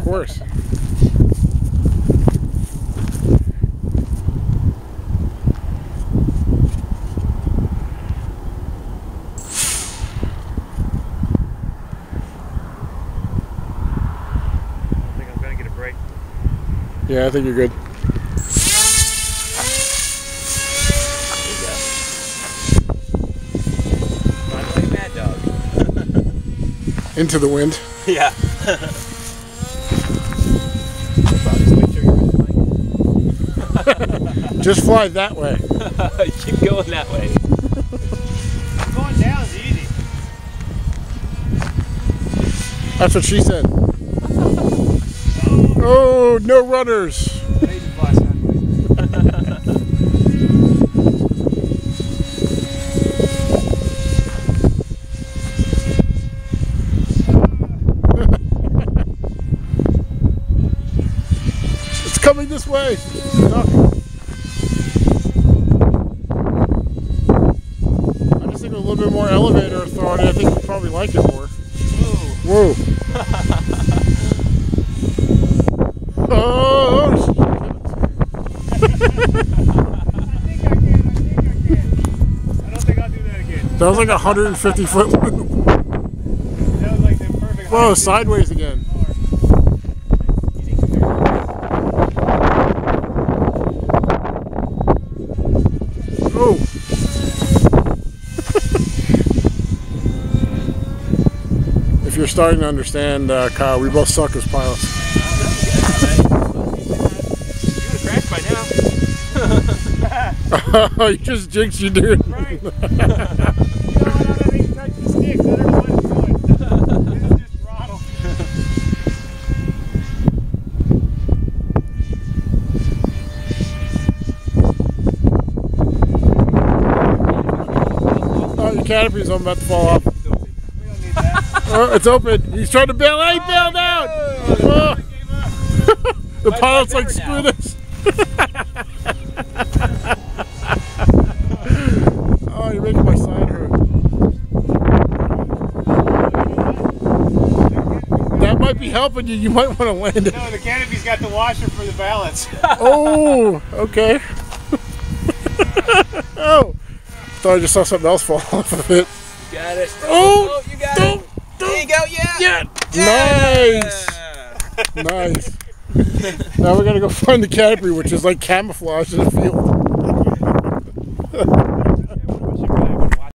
course. Yeah, I think you're good. I'm like a mad dog. Into the wind. Yeah. Just fly that way. Keep going that way. Going down is easy. That's what she said. Oh, no runners. It's coming this way. No. I just think a little bit more elevator authority. I think you'd probably like it more. Whoa. Whoa. Oh, shit. I don't think I'll do that again. That was like a 150-foot loop. That was like the perfect. Whoa, sideways again. Oh. If you're starting to understand, Kyle, we both suck as pilots. Oh, you just jinxed you, dude. Right. You don't want to touch the sticks. I don't know what it's doing. This is just throttle. Oh, your canopy's about to fall off. We don't need that. Oh, it's open. He's trying to bail. Hey, he bailed out. Oh. The pilot's like, screw this. Oh, you're making my side hurt. That might be helping you. You might want to land it. No, the canopy's got the washer for the balance. Oh, okay. Oh, thought I just saw something else fall off of it. You got it. Oh, you got it. There you go. Yeah. Nice. Nice. Now we're gonna go find the canopy, which is like camouflage in the field.